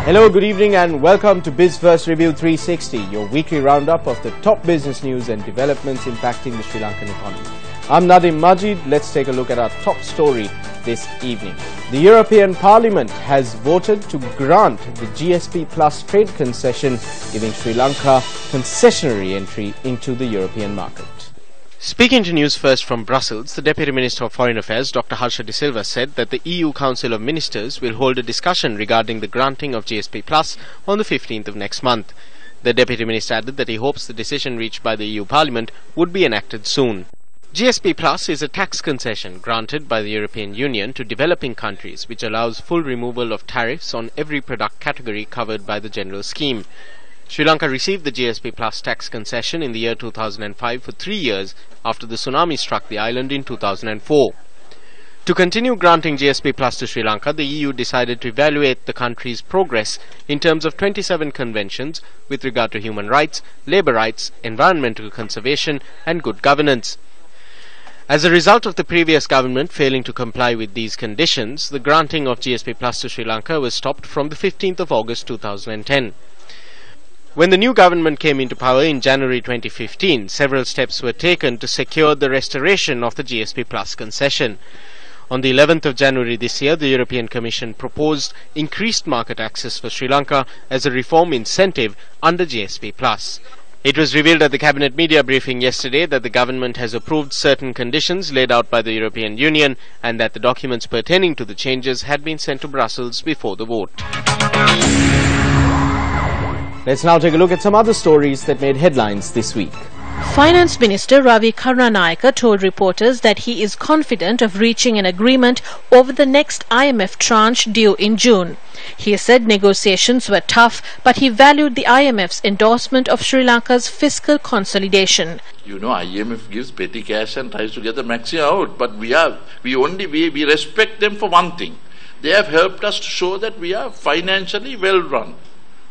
Hello, good evening and welcome to Biz1st Review 360, your weekly roundup of the top business news and developments impacting the Sri Lankan economy. I'm Nadim Majid. Let's take a look at our top story this evening. The European Parliament has voted to grant the GSP Plus trade concession, giving Sri Lanka concessionary entry into the European market. Speaking to Newsfirst from Brussels, the Deputy Minister of Foreign Affairs, Dr. Harsha De Silva, said that the EU Council of Ministers will hold a discussion regarding the granting of GSP Plus on the 15th of next month. The Deputy Minister added that he hopes the decision reached by the EU Parliament would be enacted soon. GSP Plus is a tax concession granted by the European Union to developing countries, which allows full removal of tariffs on every product category covered by the general scheme. Sri Lanka received the GSP Plus tax concession in the year 2005 for 3 years after the tsunami struck the island in 2004. To continue granting GSP Plus to Sri Lanka, the EU decided to evaluate the country's progress in terms of 27 conventions with regard to human rights, labour rights, environmental conservation and good governance. As a result of the previous government failing to comply with these conditions, the granting of GSP Plus to Sri Lanka was stopped from the 15th of August 2010. When the new government came into power in January 2015, several steps were taken to secure the restoration of the GSP Plus concession. On the 11th of January this year, the European Commission proposed increased market access for Sri Lanka as a reform incentive under GSP Plus. It was revealed at the Cabinet media briefing yesterday that the government has approved certain conditions laid out by the European Union and that the documents pertaining to the changes had been sent to Brussels before the vote. Let's now take a look at some other stories that made headlines this week. Finance Minister Ravi Karunanika told reporters that he is confident of reaching an agreement over the next IMF tranche due in June. He said negotiations were tough, but he valued the IMF's endorsement of Sri Lanka's fiscal consolidation. You know, IMF gives petty cash and tries to get the maximum out, but we respect them for one thing. They have helped us to show that we are financially well run.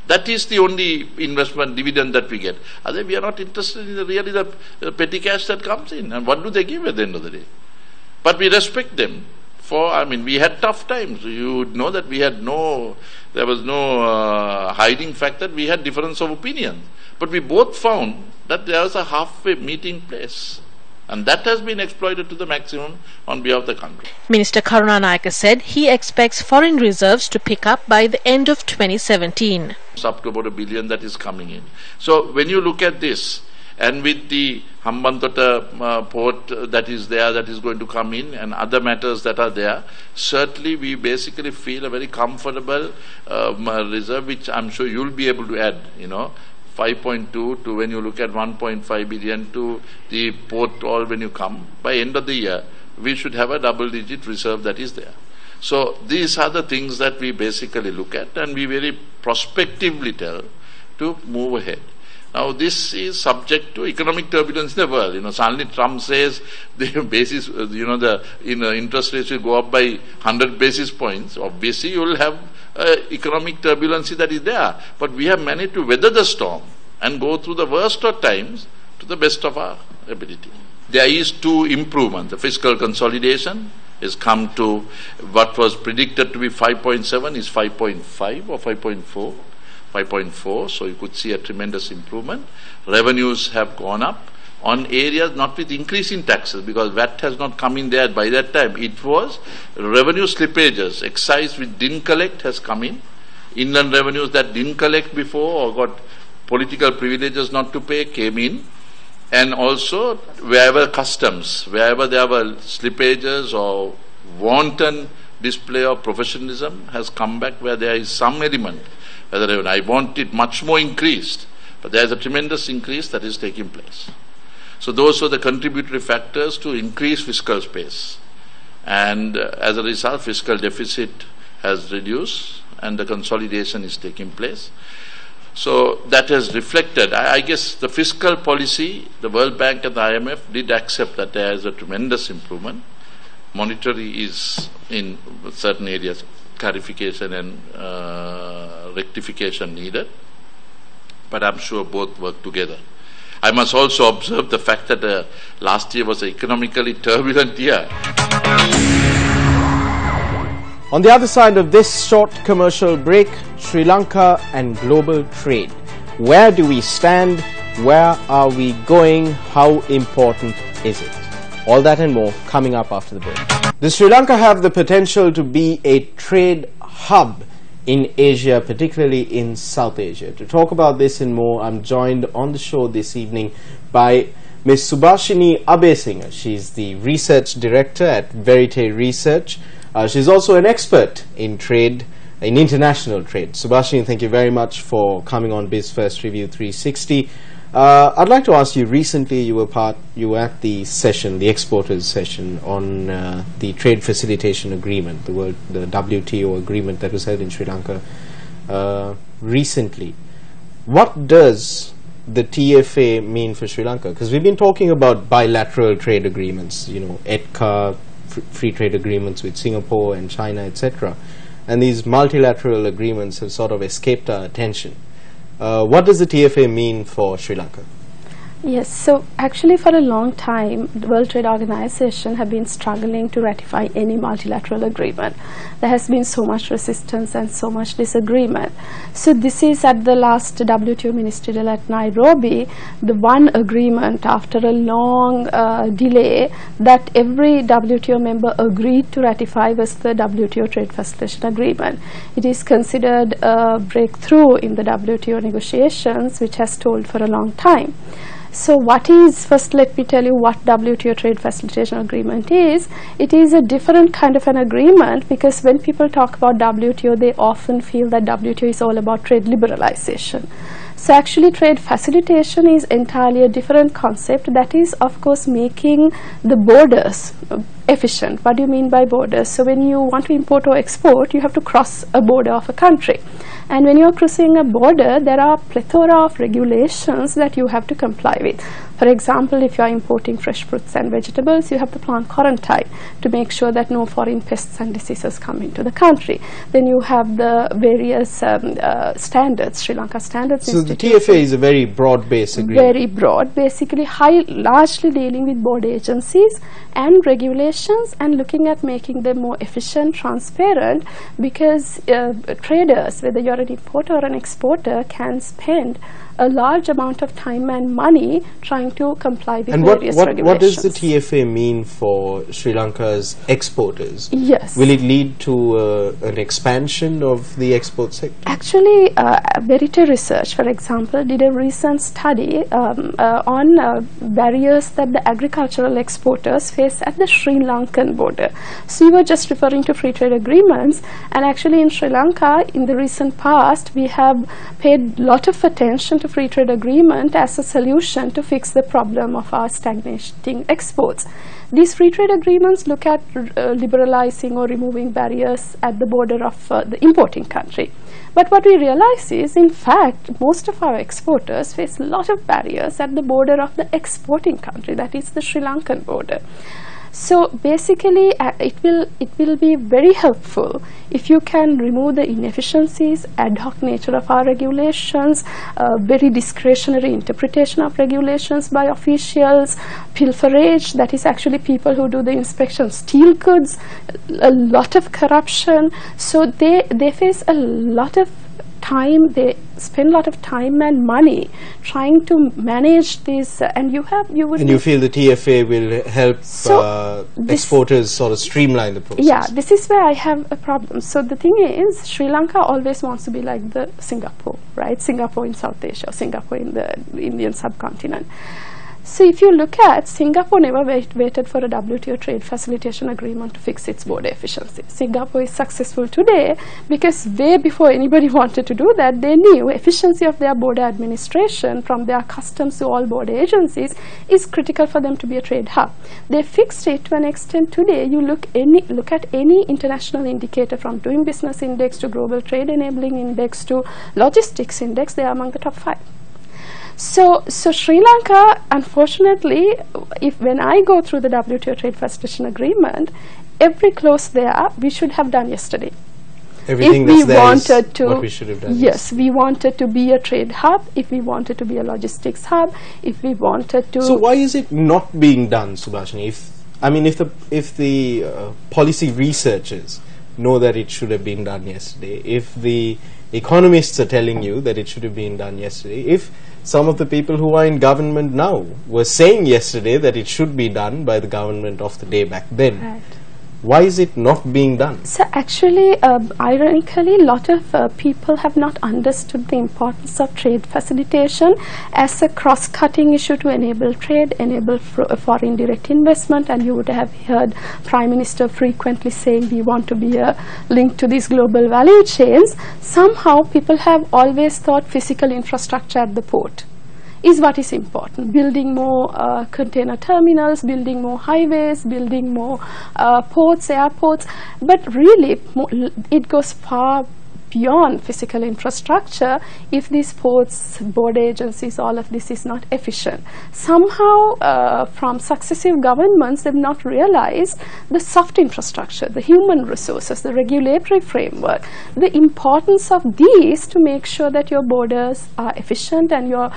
That is the only investment dividend that we get. Otherwise, we are not interested in the petty cash that comes in. And what do they give at the end of the day? But we respect them. We had tough times. You would know that there was no hiding fact that we had difference of opinion. But we both found that there was a halfway meeting place. And that has been exploited to the maximum on behalf of the country. Minister Karunanika said he expects foreign reserves to pick up by the end of 2017. It's up to about $1 billion that is coming in. So when you look at this, and with the Hambantota port that is there, that is going to come in, and other matters that are there, certainly we basically feel a very comfortable reserve, which I'm sure you'll be able to add, 5.2 to when you look at 1.5 billion to the port all when you come. By end of the year, we should have a double-digit reserve that is there. So these are the things that we basically look at and we very prospectively tell to move ahead. Now this is subject to economic turbulence in the world. Suddenly Trump says the basis, the interest rates will go up by 100 basis points. Obviously you will have economic turbulence that is there. But we have managed to weather the storm and go through the worst of times to the best of our ability. There is two improvements. The fiscal consolidation has come to what was predicted to be 5.7 is 5.5 or 5.4. 5.4, so you could see a tremendous improvement. Revenues have gone up on areas not with increase in taxes because VAT has not come in there by that time. It was revenue slippages. Excise which didn't collect has come in. Inland revenues that didn't collect before or got political privileges not to pay came in. And also wherever wherever there were slippages or wanton display of professionalism has come back where there is some element. Whether I want it much more increased, but there is a tremendous increase that is taking place. So those are the contributory factors to increase fiscal space. And as a result, fiscal deficit has reduced and the consolidation is taking place. So that has reflected. I guess the fiscal policy, the World Bank and the IMF did accept that there is a tremendous improvement. Monetary is in certain areas clarification and rectification needed, but I'm sure both work together. I must also observe the fact that last year was an economically turbulent year. On the other side of this short commercial break, Sri Lanka and global trade. Where do we stand? Where are we going? How important is it? All that and more coming up after the break. Does Sri Lanka have the potential to be a trade hub in Asia, particularly in South Asia? To talk about this and more, I'm joined on the show this evening by Ms. Subhashini Abesinghe. She's the Research Director at Verite Research. She's also an expert in trade, in international trade. Subhashini, thank you very much for coming on Biz1st Review 360. I'd like to ask you, recently you were at the session, the exporters session on the trade facilitation agreement, the WTO agreement that was held in Sri Lanka recently. What does the TFA mean for Sri Lanka? Because we've been talking about bilateral trade agreements, you know, ETCA, free trade agreements with Singapore and China, etc. And these multilateral agreements have sort of escaped our attention. What does the TFA mean for Sri Lanka? Yes, so actually for a long time, the World Trade Organization have been struggling to ratify any multilateral agreement. There has been so much resistance and so much disagreement. So this is at the last WTO Ministerial at Nairobi, the one agreement after a long delay that every WTO member agreed to ratify was the WTO Trade Facilitation Agreement. It is considered a breakthrough in the WTO negotiations, which has stalled for a long time. So first let me tell you what WTO Trade Facilitation Agreement is. It is a different kind of an agreement, because when people talk about WTO, they often feel that WTO is all about trade liberalization. So actually trade facilitation is entirely a different concept, that is of course making the borders efficient. What do you mean by borders? So when you want to import or export, you have to cross a border of a country. And when you are crossing a border, there are a plethora of regulations that you have to comply with. For example, if you are importing fresh fruits and vegetables, you have to plant quarantine to make sure that no foreign pests and diseases come into the country. Then you have the various standards, Sri Lanka Standards So Institute. the TFA is a very broad-based agreement. Very broad, basically largely dealing with border agencies and regulations, and looking at making them more efficient, transparent, because traders, whether you're an importer or an exporter, can spend a large amount of time and money trying to comply with various regulations. What does the TFA mean for Sri Lanka's exporters? Yes. Will it lead to an expansion of the export sector? Actually, Verite Research, for example, did a recent study on barriers that the agricultural exporters face at the Sri Lankan border. So you were just referring to free trade agreements, and actually in Sri Lanka, in the recent past, we have paid a lot of attention to free trade agreement as a solution to fix the problem of our stagnating exports. These free trade agreements look at liberalizing or removing barriers at the border of the importing country. But what we realize is, in fact, most of our exporters face a lot of barriers at the border of the exporting country, that is the Sri Lankan border. So basically it will be very helpful if you can remove the inefficiencies, ad hoc nature of our regulations, very discretionary interpretation of regulations by officials, pilferage, that is actually people who do the inspection, steal goods, a lot of corruption. So they face a lot of time, they spend a lot of time and money trying to manage this, and you feel the TFA will help exporters sort of streamline the process? Yeah, this is where I have a problem. So the thing is, Sri Lanka always wants to be like the Singapore, right? Singapore in South Asia, Singapore in the Indian subcontinent. So if you look at, Singapore never waited for a WTO trade facilitation agreement to fix its border efficiency. Singapore is successful today because way before anybody wanted to do that, they knew efficiency of their border administration, from their customs to all border agencies, is critical for them to be a trade hub. They fixed it to an extent today. You look at any international indicator, from doing business index to global trade enabling index to logistics index, they are among the top 5. So Sri Lanka, unfortunately, when I go through the WTO Trade Facilitation Agreement, every clause there we should have done yesterday. Everything that's there is what we should have done. Yes, we wanted to be a trade hub, if we wanted to be a logistics hub, if we wanted to... So why is it not being done, Subhashini? If the policy researchers know that it should have been done yesterday, if the economists are telling you that it should have been done yesterday, if some of the people who are in government now were saying yesterday that it should be done by the government of the day back then, Right. why is it not being done? So actually, ironically, a lot of people have not understood the importance of trade facilitation as a cross-cutting issue to enable trade, enable foreign direct investment, and you would have heard Prime Minister frequently saying we want to be a link to these global value chains. Somehow people have always thought physical infrastructure at the port is what is important. Building more container terminals, building more highways, building more ports, airports. But really, it goes far beyond physical infrastructure if these ports, border agencies, all of this is not efficient. Somehow, from successive governments, they've not realized the soft infrastructure, the human resources, the regulatory framework, the importance of these to make sure that your borders are efficient and your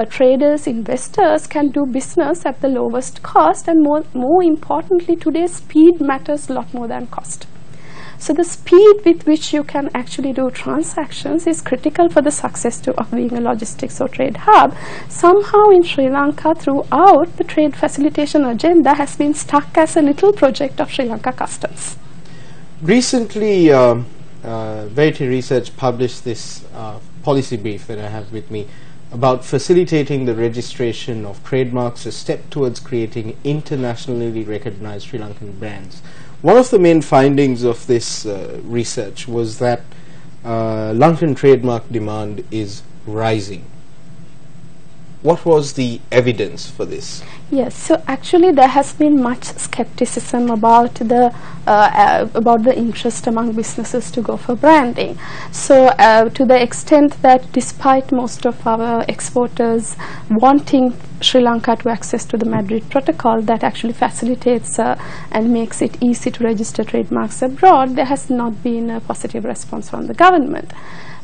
traders, investors can do business at the lowest cost, and more importantly, today speed matters a lot more than cost. So the speed with which you can actually do transactions is critical for the success of being a logistics or trade hub. Somehow in Sri Lanka, throughout, the trade facilitation agenda has been stuck as a little project of Sri Lanka Customs. Recently, Verity Research published this policy brief that I have with me about facilitating the registration of trademarks, a step towards creating internationally recognized Sri Lankan brands. One of the main findings of this research was that Lankan trademark demand is rising. What was the evidence for this? Yes, so actually there has been much skepticism about the interest among businesses to go for branding. So to the extent that despite most of our exporters wanting Sri Lanka to access to the Madrid Protocol that actually facilitates and makes it easy to register trademarks abroad, there has not been a positive response from the government.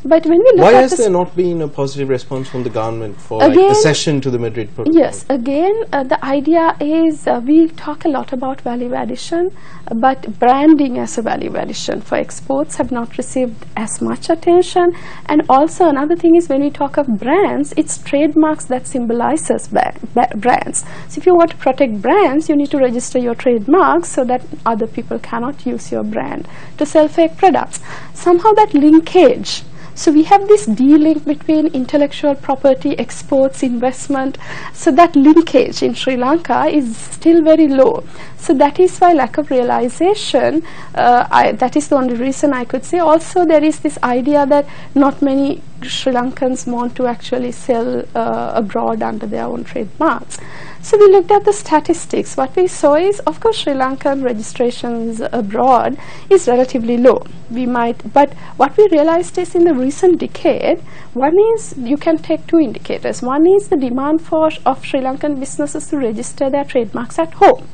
But when we look Why at has there not been a positive response from the government for again, accession to the Madrid Protocol? Yes, again, the idea is we talk a lot about value addition, but branding as a value addition for exports have not received as much attention. And also another thing is when we talk of brands, it's trademarks that symbolizes brands. So if you want to protect brands, you need to register your trademarks so that other people cannot use your brand to sell fake products. Somehow that linkage. So we have this de-link between intellectual property, exports, investment. So that linkage in Sri Lanka is still very low. So that is why lack of realization, that is the only reason I could say. Also there is this idea that not many Sri Lankans want to actually sell abroad under their own trademarks. So we looked at the statistics. What we saw is, of course, Sri Lankan registrations abroad is relatively low. But what we realized is in the recent decade, one is, you can take two indicators. One is the demand of Sri Lankan businesses to register their trademarks at home.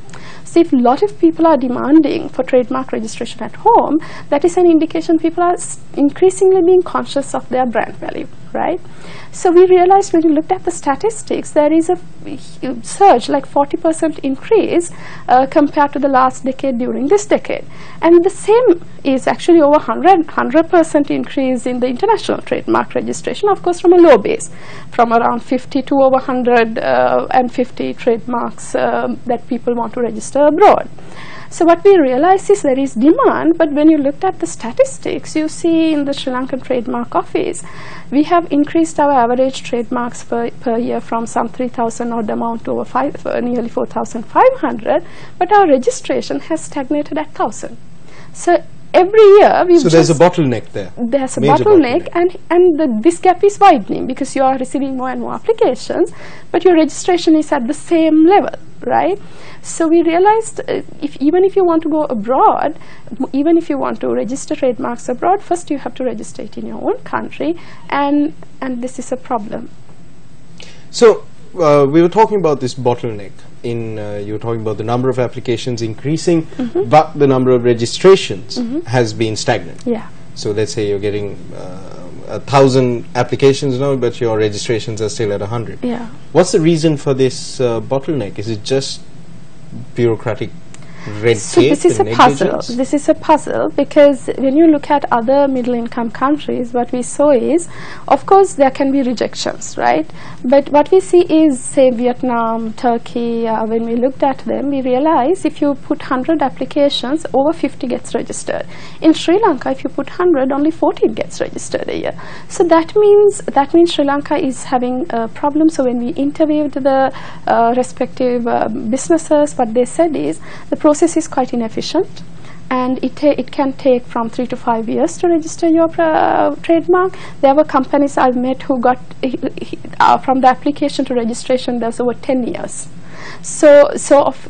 So if a lot of people are demanding for trademark registration at home, that is an indication people are increasingly being conscious of their brand value, right? So we realized when we looked at the statistics, there is a surge, like 40% increase compared to the last decade during this decade. And the same is actually over 100% increase in the international trademark registration, of course from a low base, from around 50 to over 150 trademarks that people want to register abroad. So what we realize is there is demand, but when you looked at the statistics, you see in the Sri Lankan Trademark Office, we have increased our average trademarks per year from some 3,000 odd amount to over nearly 4,500, but our registration has stagnated at 1,000. So every year we've So there's a bottleneck there. There's a Major bottleneck, and this gap is widening because you are receiving more and more applications, but your registration is at the same level, right? So we realized even if you want to go abroad, even if you want to register trademarks abroad, first you have to register it in your own country, and this is a problem. So we were talking about this bottleneck. You were talking about the number of applications increasing, but the number of registrations has been stagnant. Yeah. So let's say you're getting 1,000 applications now, but your registrations are still at 100. Yeah. What's the reason for this bottleneck? Is it just bureaucratic red So tape this is a and puzzle. negligence? This is a puzzle because when you look at other middle-income countries, what we saw is, of course, there can be rejections, right? But what we see is, say, Vietnam, Turkey, when we looked at them, we realized if you put 100 applications, over 50 gets registered. In Sri Lanka, if you put 100, only 14 gets registered a year. So that means Sri Lanka is having a problem. So when we interviewed the respective businesses, what they said is the process is quite inefficient, and it can take from 3 to 5 years to register your trademark. There were companies I've met who got from the application to registration, there's over 10 years. So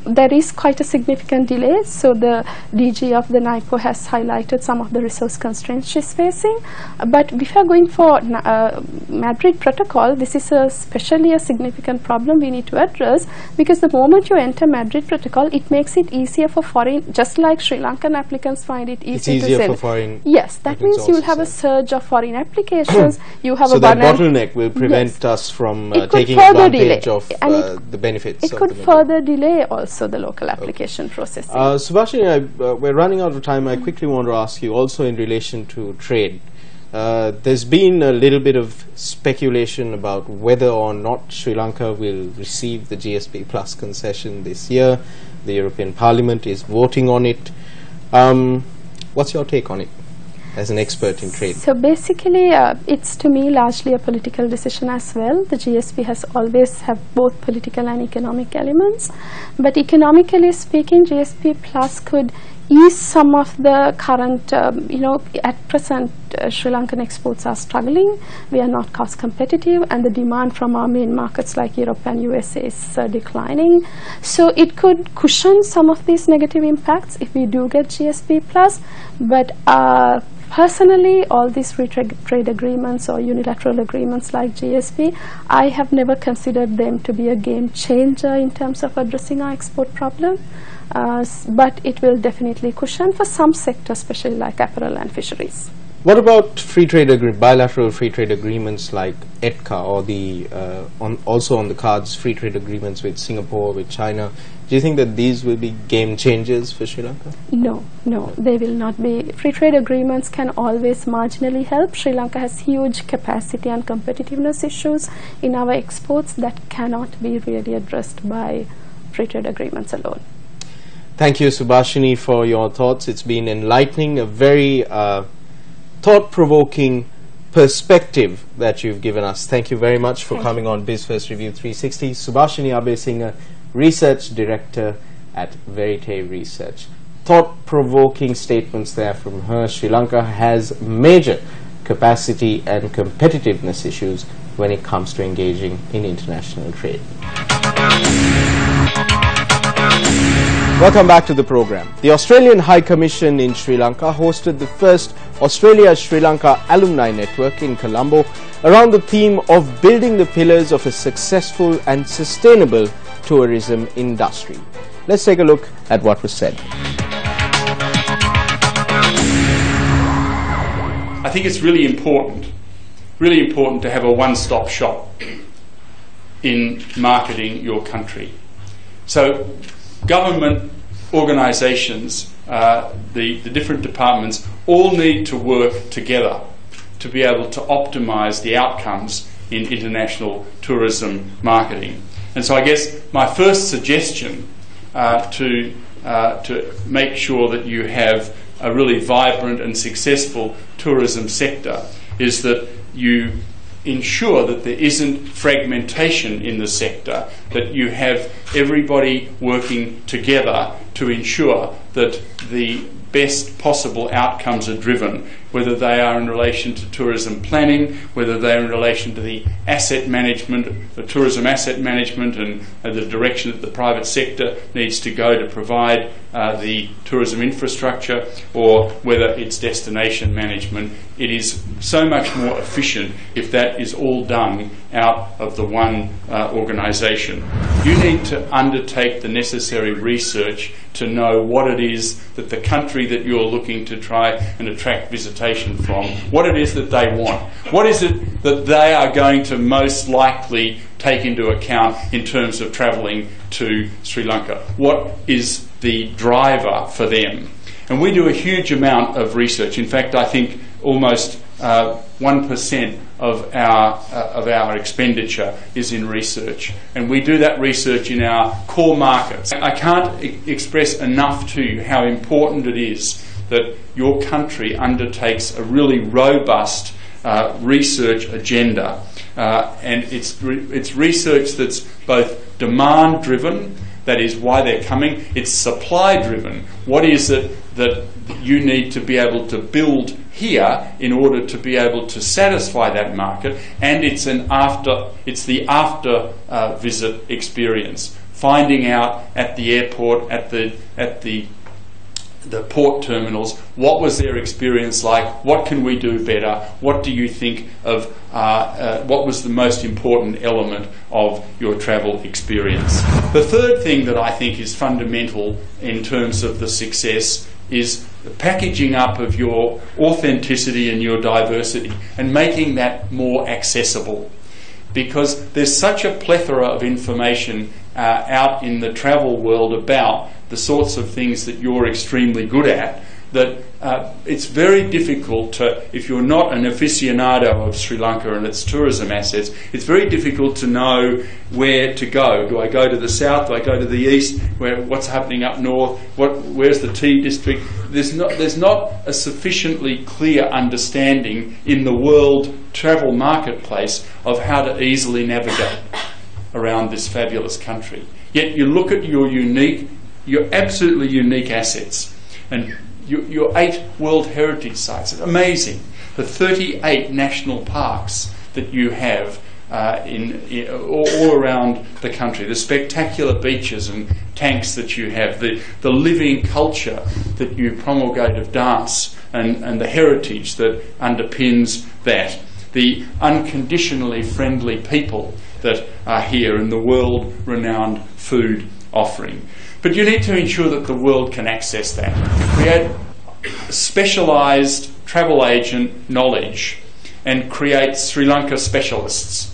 there is quite a significant delay. So the DG of the NIPO has highlighted some of the resource constraints she's facing. But if you are going for Madrid Protocol, this is especially a significant problem we need to address, because the moment you enter Madrid Protocol, it makes it easier for foreign, just like Sri Lankan applicants find it easier it's easier to send. for foreign. Yes, that means you will have a surge of foreign applications. You have so a that bottleneck will prevent us from taking advantage of the benefits. It could further delay also the local application processing. Subhashini, we're running out of time. I quickly want to ask you also in relation to trade. There's been a little bit of speculation about whether or not Sri Lanka will receive the GSP Plus concession this year. The European Parliament is voting on it. What's your take on it as an expert in trade? So basically, it's to me largely a political decision as well. The GSP has always have both political and economic elements. But economically speaking, GSP Plus could ease some of the current, at present Sri Lankan exports are struggling. We are not cost competitive, and the demand from our main markets like Europe and USA is declining. So it could cushion some of these negative impacts if we do get GSP Plus. But personally, all these free trade agreements or unilateral agreements like GSP, I have never considered them to be a game changer in terms of addressing our export problem. But it will definitely cushion for some sectors, especially like apparel and fisheries. What about bilateral free trade agreements like ETCA, or the also on the cards free trade agreements with Singapore, with China? Do you think that these will be game changers for Sri Lanka? No, they will not be. Free trade agreements can always marginally help. Sri Lanka has huge capacity and competitiveness issues in our exports that cannot be really addressed by free trade agreements alone. Thank you, Subhashini, for your thoughts. It's been enlightening, a very thought-provoking perspective that you've given us. Thank you very much for coming on Biz1st Review 360. Subhashini Abesinghe, Research Director at Verite Research. Thought-provoking statements there from her. Sri Lanka has major capacity and competitiveness issues when it comes to engaging in international trade. Welcome back to the program. The Australian High Commission in Sri Lanka hosted the first Australia-Sri Lanka Alumni Network in Colombo around the theme of building the pillars of a successful and sustainable tourism industry. Let's take a look at what was said. I think it's really important to have a one-stop shop in marketing your country. So government organisations, the different departments, all need to work together to be able to optimise the outcomes in international tourism marketing. And so I guess my first suggestion to make sure that you have a really vibrant and successful tourism sector is that you ensure that there isn't fragmentation in the sector, that you have everybody working together to ensure that the best possible outcomes are driven, whether they are in relation to tourism planning, whether they are in relation to the asset management, the tourism asset management and the direction that the private sector needs to go to provide the tourism infrastructure, or whether it's destination management. It is so much more efficient if that is all done out of the one organisation. You need to undertake the necessary research to know what it is that the country that you're looking to try and attract visitation from, what it is that they want, what is it that they are going to most likely take into account in terms of travelling to Sri Lanka, what is the driver for them. And we do a huge amount of research. In fact, I think almost 1% of our expenditure is in research, and we do that research in our core markets. I can't express enough to you how important it is that your country undertakes a really robust research agenda, and it's research that's both demand driven, that is why they're coming, it's supply driven. What is it that you need to be able to build here in order to be able to satisfy that market? And it's the after visit experience, finding out at the airport, at the port terminals, what was their experience like, what can we do better, what do you think of, what was the most important element of your travel experience. The third thing that I think is fundamental in terms of the success is the packaging up of your authenticity and your diversity and making that more accessible. Because there's such a plethora of information out in the travel world about the sorts of things that you're extremely good at, that it's very difficult to, if you're not an aficionado of Sri Lanka and its tourism assets, it's very difficult to know where to go. Do I go to the south? Do I go to the east? What's happening up north? Where's the tea district? There's not a sufficiently clear understanding in the world travel marketplace of how to easily navigate around this fabulous country. Yet you look at your absolutely unique assets, and your 8 World Heritage Sites. It's amazing. The 38 national parks that you have all around the country, the spectacular beaches and tanks that you have, the living culture that you promulgate of dance and the heritage that underpins that, the unconditionally friendly people that are here, and the world-renowned food offering. But you need to ensure that the world can access that. We had specialised travel agent knowledge and create Sri Lanka specialists.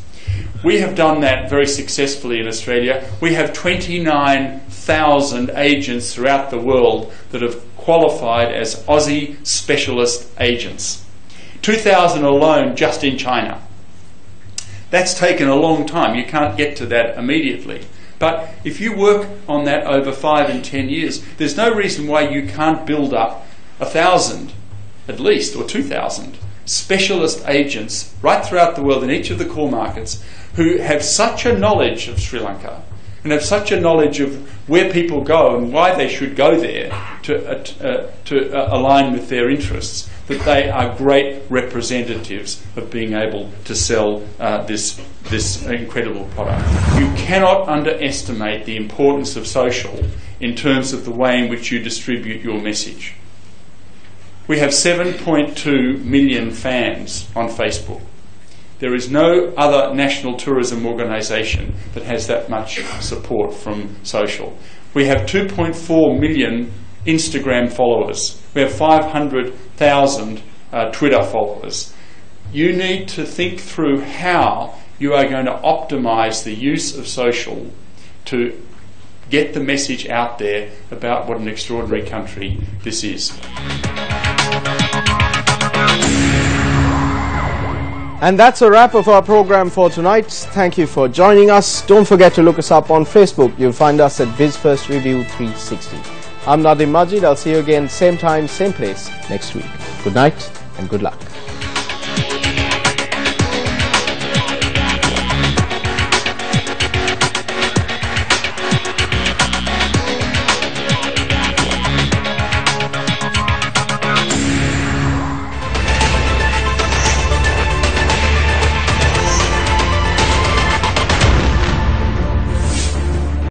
We have done that very successfully in Australia. We have 29,000 agents throughout the world that have qualified as Aussie specialist agents. 2,000 alone just in China. That's taken a long time. You can't get to that immediately. But if you work on that over 5 and 10 years, there's no reason why you can't build up 1,000 at least, or 2,000 specialist agents right throughout the world in each of the core markets who have such a knowledge of Sri Lanka and have such a knowledge of where people go and why they should go there to align with their interests, that they are great representatives of being able to sell this incredible product. You cannot underestimate the importance of social in terms of the way in which you distribute your message. We have 7.2 million fans on Facebook. There is no other national tourism organisation that has that much support from social. We have 2.4 million Instagram followers. We have 500,000 Twitter followers. You need to think through how you are going to optimise the use of social to get the message out there about what an extraordinary country this is. And that's a wrap of our program for tonight. Thank you for joining us. Don't forget to look us up on Facebook. You'll find us at Biz1st Review 360. I'm Nadim Majid. I'll see you again same time, same place next week. Good night and good luck.